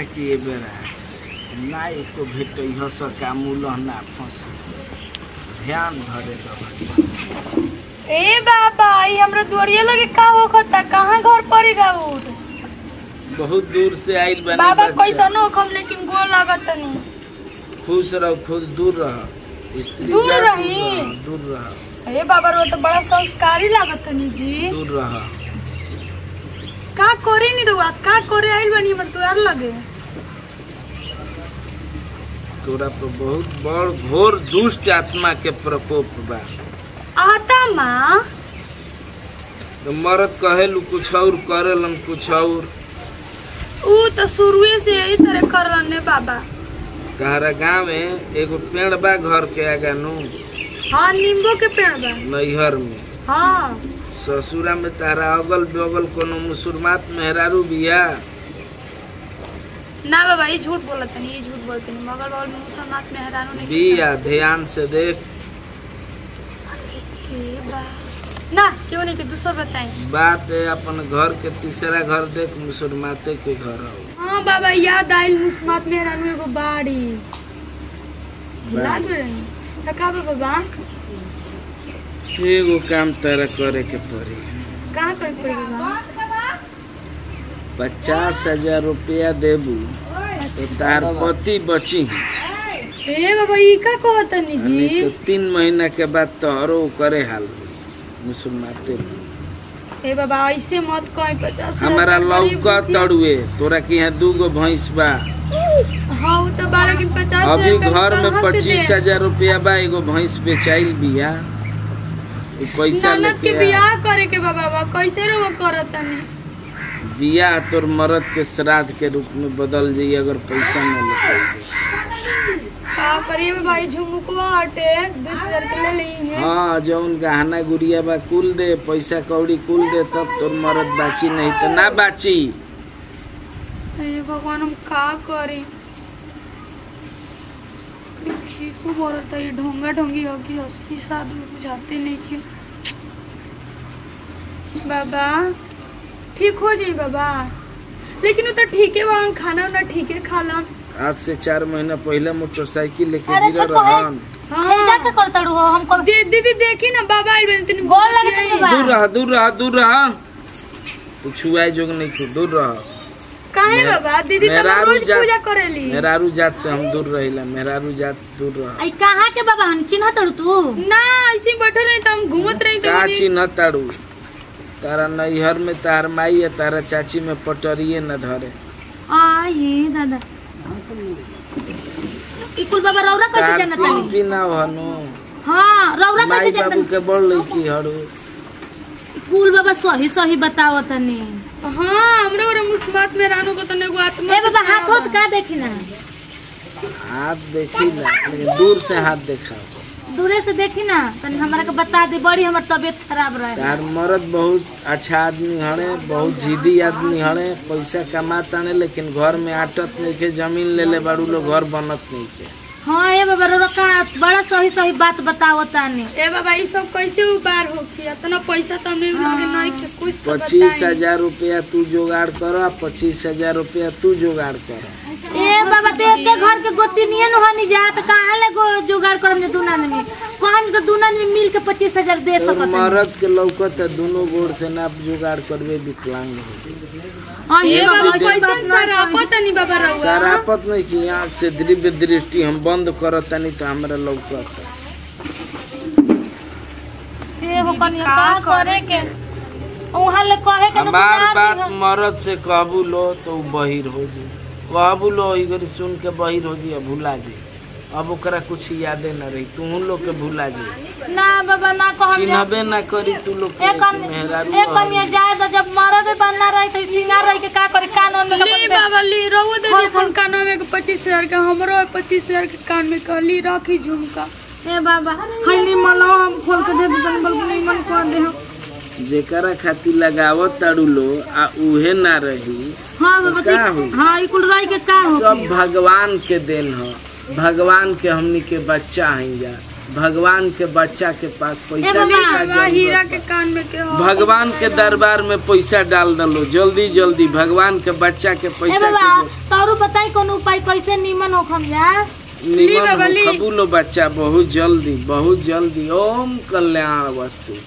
लागता कि ये बेरा ना एको भेटैह सका मूलह ना फंस ध्यान धरे दो। ए बाबा ई हमरा दुआरिया लगे का होखता कहां घर पड़ी राउर बहुत दूर से आइल बने बाबा कैसनो हम लेकिन गोल लागत नहीं। खुश रहो खुद दूर रह स्त्री दूर रही दूर रह। ए बाबा रो तो बड़ा संस्कारी लागत नहीं जी। दूर रह का करे नहीं रुआ का करे आइल बनी हमर द्वार लगे। तोरा पर बहुत बड़ घोर दुष्ट आत्मा के प्रकोप बा। आता माँ तो मरद कहेलू कुछ और करेलन कुछ और ऊ तो शुरुए से यही तरह कर रहे बाबा। तारा गाँव में एगो पेड़ बा घर के आगा नु। हाँ नींबू के पेड़ बा नैहर में। हाँ ससुरा में तारा अगल बगल कोनो मुसलमान मेहरारू बिया ना बाबा ये झूठ बोलत नहीं ये झूठ बोलते नहीं मगर बगल में मुसलमान मेहरारू नहीं बिया ध्यान से देख ना क्यों नहीं कि दूसरा बताएं। बात है अपन घर के तीसरा घर देख मुसलमाते के घर हो। हाँ बाबा याद आइल मुसलमान मेहरारू एगो बाड़ी याद रही का बाबा एगो काम तारा करे के पड़ी। कहाँ करे के पड़ी बाबा 50,000 रुपया देबू तो तार पति बची ए बाबा ई का कहत नहीं जी। तो 3 महीना के बाद तोहरो करे हाल मुसलमाते। ए बाबा ऐसे मत कहीं 50,000 हमारा लौका तड़ुए तोरा के यहाँ 2 गो भैंस बा। हाँ तो 12 की 50 अभी घर में 25,000 रुपया बा एगो भैंस बेचाइल बिया पैसा ननद के बियाह करे के बाबा कैसे रो करत नहीं। बियाह तोर मरद के श्राद्ध के रूप में बदल जाइए अगर पैसा न ले का करिए भाई झुमकुआ हटे 20,000 के ले ली है। हाँ जौन गहना गुड़िया बा कुल दे पैसा कौड़ी कुल दे तब तोर मरद बाची नहीं तो ना बाची। भगवान हम का करी खीसू बोलता ये ढोंगा ढोंगी होगी हंसी साधु बुझाते नहीं क्यों बाबा ठीक हो जाए बाबा लेकिन वो तो ठीक है वहाँ खाना वाना ठीक है खाला। आज से 4 महीना पहले मोटरसाइकिल लेके गिरा रहन। हाँ दीदी देखी ना बाबा दूर रह तू छुआई जोग नहीं छू दूर रह। काहे बाबा दीदी तो रोज पूजा करेली। मेहरारू जात से हम दूर रहिला मेहरारू जात दूर रह। आई कहां के बाबा हम चिन्ह तड़ू तू ना ऐसे बैठे नहीं तो हम घूमत रही तो का चिन्ह ताड़ू तारा नैहर में तार माई है तारा चाची में पटरिए न धरे। आ ये दादा इकुल बाबा रौरा कैसे जानत नहीं बिना हनु। हां रौरा माई कैसे जानत बाबू के बड़ लड़की हड़ू कुल बाबा सही सही बताओ तनी। हाँ हमरे और मुस्मात में रानू को तने को आत्मा ए बाबा हाथ होत का देखी ना हाथ देखी ना लेकिन दूर से हाथ देखा दूरे से देखी ना तनी हमरा के बता दे बड़ी हमर तबीयत खराब रहे। तार मर्द बहुत अच्छा आदमी हड़े बहुत जिद्दी आदमी हड़े पैसा कमाता नहीं लेकिन घर में आटत नहीं के जमीन ले ले बाड़ू लोग घर बनत नहीं के। हाँ ए बाबा रौरा का बड़ा सही सही बात बताओ तानी। ए बाबा ये सब कैसे उबार हो कि इतना पैसा तो हमने लगे नहीं के कुछ तो 25,000 रुपया तू जुगाड़ कर 25,000 रुपया तू जुगाड़ कर। ए बाबा ते के घर के गोती नियन होनी जात कहां ले जुगाड़ करम जे दुना में कहन तो दुना में मिल के 25,000 दे सकत। मर्द के लौकत दोनों गोड़ से ना जुगाड़ करबे विकलांग हो। हां ये बाबा पैसा सरापत नहीं बाबा रहुआ सरापत नहीं की आँख से दिव्य दृष्टि हम बंद करत नहीं तो हमरा लौकत एगो कनिया का करे के ओहा ले कहे के हमार बात मर्द से कहबू लो तो बहिर हो जी कहबू लो इगर सुन के बहिर हो जी भूला जी अब ओकरा कुछ यादे न रही तू लोग के भूला जी ना बाबा ना कहम चिन्हबे ना करी तू लोग के मेहरारू एक कनिया जाए तो जब मरद बनना रही तो सिंगार रही के का करे कानून में ले बाबा ली रहुआ दे दे अपन कानों में 25,000 का हमरो 25,000 के कान में कहली राखी झुमका। ए बाबा हल्ली मलो हम खोल के दे दे तन बल नहीं मन कर दे हम जेकरा खातिर लगावत ताड़ू लो आ उहे ना रही। हां बाबा हां ई कुल रही के का हो सब भगवान के देन ह भगवान के हमनी के बच्चा हैं जा भगवान के बच्चा के पास पैसा बाबा हीरा के कान में के हो भगवान के दरबार में पैसा डाल दलो जल्दी जल्दी भगवान के बच्चा के पैसा तारू बताई कौन उपाय कैसे नीमन होखम यार कबूलो बच्चा बहुत जल्दी ओम कल्याण वस्तु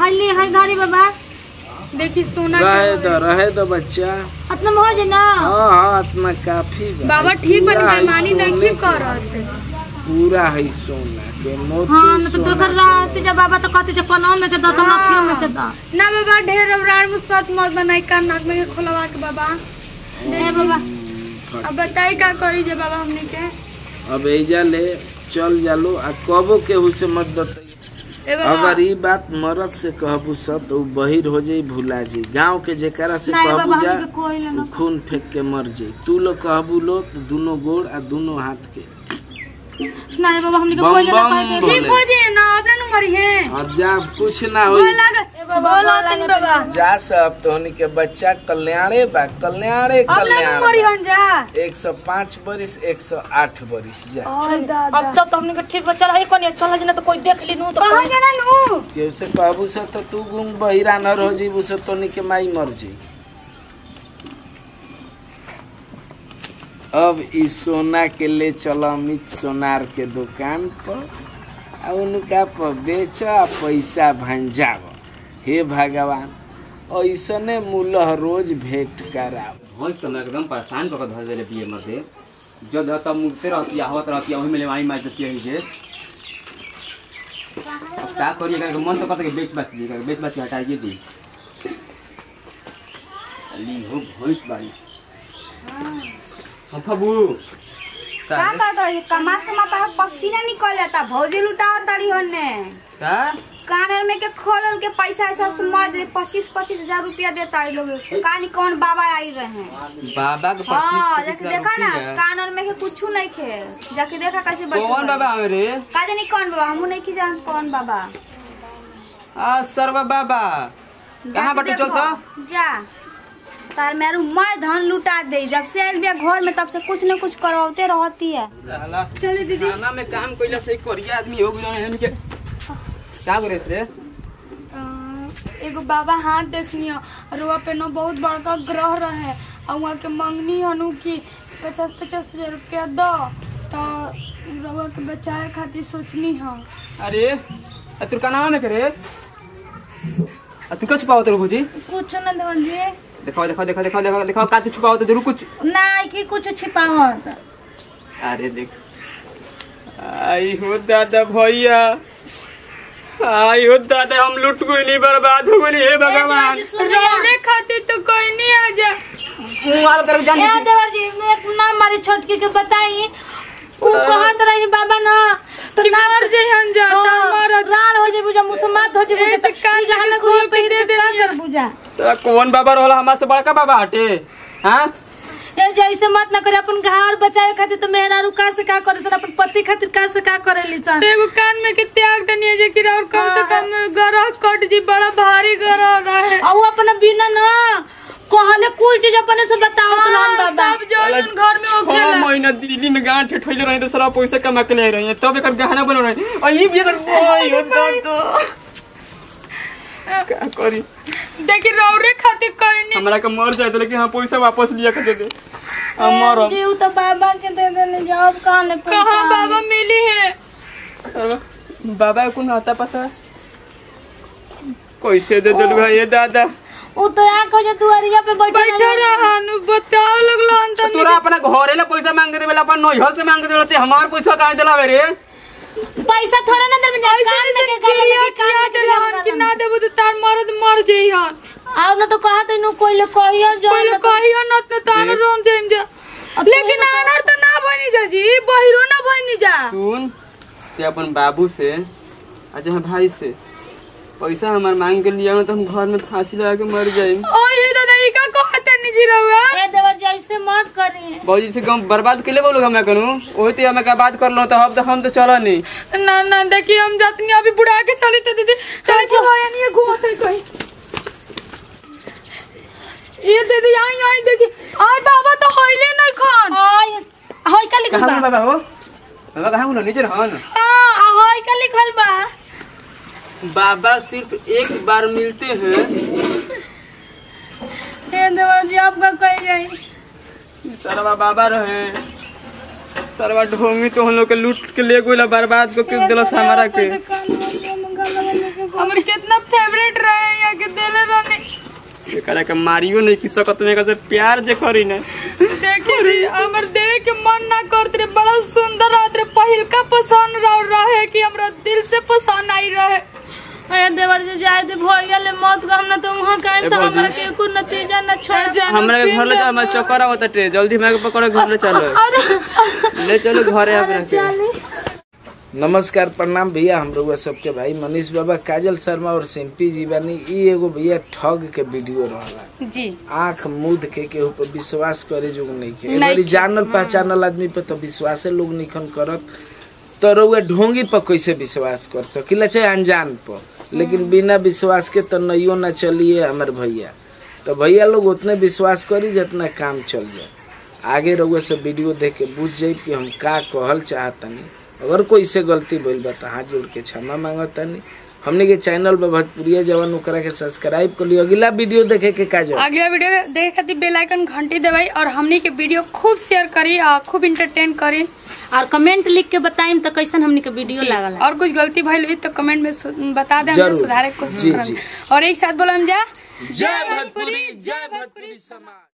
हाली हाय गाड़ी बाबा देखी सोना रहे दो बच्चा अपना हो जे ना हां इतना काफी बाबा ठीक बन बेईमानी नहीं करत पूरा है सोना के मोती हां न तो दोसर रात जब बाबा तो कहते जे कोनो में के द तो माफियो में के द ना बाबा ढेर राड़ मुसत मत बनाई कान नाक में खोलवा के बाबा दे बाबा अब बताई का करी जे बाबा हमने के अब एजा ले चल जालो आ कबो केहू से मत बताई अगर ई बात मरद से कहबू सब तो बहिर हो जाई भुला जाई गांव के जेकरा से कहबू जा खून फेंक के मर जाई तू लोग कहबू लो तो दोनों गोड़ आ दोनों हाथ के नहीं बाबा हमने कोई ना पाए ठीक हो जाए ना अपना नंबर है अब जा कुछ ना होई बोलो तीन बाबा जा सब तोहनी के बच्चा कल्याणे बा कल्याण नंबर हन जा 105 बरिस 108 बरिस जा अब तक तो हमने के ठीक बच्चा है कोनी चल जना तो कोई देख ली नु तो कहां जाना नु कैसे कहबू से तो तू गुम बहिरा न रह जीबू से तोहनी के माई मर जाई अब इस सोना के ले चलो अमित सोनार के दुकान पर आ उनका पर बेचा पैसा भंजाव हे भगवान ऐसने मूल्य रोज भेंट कराव हो तो मैं एकदम परेशान कर धर देले पिए में से जो दता मुक्ते रहती आवत रहती ओही में लेवाई मार देती है जे क्या करिएगा मन तो कहता कि बेच बात हटाइए दी अली हो भोइस बारी हां फबू का करता है कमात पसीना निकल जाता भौजी लुटावत ताड़ी होने का कानर में के खोलल के पैसा ऐसा समझ 25,000 रुपया देता है लोग कानी कौन बाबा आई रहे हैं बाबा के 25,000 हां जाके देखा ना कानर में के कुछ नहीं खे जाके देखा कैसे बच्चा कौन बाबा आवे रे का जानी कौन बाबा हमहु नहीं की जान कौन बाबा आ सर्व बाबा कहां बटे चल तो जा तार मेरू मैं धन लुटा दे जब से आइल बिया घर में तब से कुछ न कुछ करवाते रहती है चले दीदी खाना में काम कइला से करिया आदमी हो गइल है के क्या करे रे एगो बाबा हाथ देखनी रुआ पे न बहुत बड़का ग्रह रहे और वहाँ के मंगनी हनु की 50,000 रुपया दो तो रुआ के बचाए खातिर सोचनी है अरे तू का नाम में करे तू का छुपाओ तो भौजी कुछ न देवन जी दिखाओ का तू छुपाओ तो जरूर कुछ नहीं कि कुछ छिपाओ अरे देख आई हो दादा भैया आई हो दादा हम लुट गए नहीं बर्बाद हो गए हे भगवान रोने खातिर तो कोई नहीं आ जा मुआल कर जान ए देवर जी मैं नाम मारी छोटकी के बताई उ कहत रही बाबा ना तो मर जहन जा मर राण हो जे बुझा मुसमात हो जे बुझा कान में खोल पे दे दे कर बुझा तेरा कौन बाबा रहला हमरा से बड़का बाबा हटे हां ए जैसे मत ना करे अपन घर बचावे खातिर तो मेहरारू का से का करे सन अपन पति खातिर का से का करेली सन एगो कान में के त्याग दनिया जे कि और कम से कम गरह कट जी बड़ा भारी गरह रहे और अपना बिना ना कहले कुल चीज अपने से बताओ तो बाबा सब जो घर में ओखेला 6 महीना दिल्ली में गांठ ठठैले रहे तो सारा पैसा कमा के ले रहे हैं तब एकर गहना बन रहे हैं और ई भी तो ओय हो क्या करी देखी रौरे खातिर करनी हमरा के मर जाए तो लेकिन हम पैसा वापस लिया के दे दे हमर जीव तो बाबा के दे देने जाओ कहां कहां बाबा मिली है बाबा को आता पता कैसे दे दल भाई दादा ओ तो आंख हो जे दुआरिया पे बैठा रहनु बताओ लोग लोन तो तोरा अपना घरे ले पैसा मांग दे वाला अपन नैहर से मांग देते हमार पैसा काहे देलावे रे पैसा थोड़ा ना देबे कान में के क्या देलहन कि ना देबो तो तार मरद मर जइहन आउ ना तो कहत नु कोइले कहियो जो कोइले कहियो न तो तार रोम जाइम जा लेकिन आनर तो ना बनी जा जी बहिरो ना बनी जा सुन ते अपन बाबू से अच्छा भाई से पैसा हमार मांग के लिया तो हम घर में फांसी लगा के मर जाए ओए दादा ई का कहते नहीं जी रहुआ ए देवर जी ऐसे मत करी बाबूजी से गम बर्बाद के ले बोलो हम करू ओही ते हम का बात कर लो तो हम तो चला नहीं ना ना देखिए हम जातनी अभी बुढ़ा के चली तो दीदी चल के होया नहीं घूमते कहीं ये दीदी आई देखी आई बाबा तो होइले नहीं खान आई होय का लिखबा कहां बाबा हो बाबा कहां नीचे रहन हां हई का लिखल बा? बाबा सिर्फ एक बार मिलते हैं। हे देवर जी आपका कह जाई। सरवा बाबा रहे, सरवा ढोंगी तो हम लोग के लूट के ले गोला, बर्बाद को किस दिला हमारा के। हमर कितना फेवरेट रहे या के देले रहने। एकरा के मारियो नहीं की सकत में कैसे प्यार जे करी ने। देखी जी हमर देवे के मन ना करत रे, बड़ा सुंदर रहत रे, पहिल का पसंद रहे कि हमरा दिल से पसंद आई रहे। अरे देवर जी जाए दे भैया ले मत गम ना, तो वहां काहे तो हमरा के एको नतीजा ना छोड़ जा। हमरा के घर ले जा, हमरा चक्कर आवत टे, जल्दी हमरा के पकड़ घर ले चलो। ले चलो घरे हमरा के। नमस्कार प्रणाम भैया, हम रउआ सबके भाई मनीष बाबा, काजल शर्मा और सिंपी जी बानी। ई एगो भैया ठग के वीडियो रहला जी, आंख मूद के केहू पर विश्वास करे जो नहीं के। एबरी जानल पहचानल आदमी पर तो विश्वासे लोग निखन करत, तो रउआ ढोंगी पर कैसे विश्वास कर सकिला, चाहे अनजान पर। लेकिन बिना विश्वास के तो नइयो ना चलिए हमारे भैया। तो भैया लोग उतने विश्वास करी जितना काम चल जाए। आगे रउआ सब वीडियो देख के बुझ जाए कि हम का कहल चाहतनी। अगर कोई से गलती भइल बा तो हाथ जोड़ के क्षमा मांगतनी। हमने के चैनल पे भोजपुरिया जवान ओकरा के सब्सक्राइब कर लियो। अगला वीडियो देखे के का जाओ, अगला वीडियो देखे खातिर बेल आइकन घंटी दबाई और हमनी के वीडियो खूब शेयर करी और खूब इंटरटेन करी और कमेंट लिख के बताइम तो कैसन हमनी के वीडियो लागल। और कुछ गलती भइल हुई तो कमेंट में बता दे, हम सुधारे की कोशिश करेंगे। और एक साथ बोलम जा, जय भोजपुरी समाज।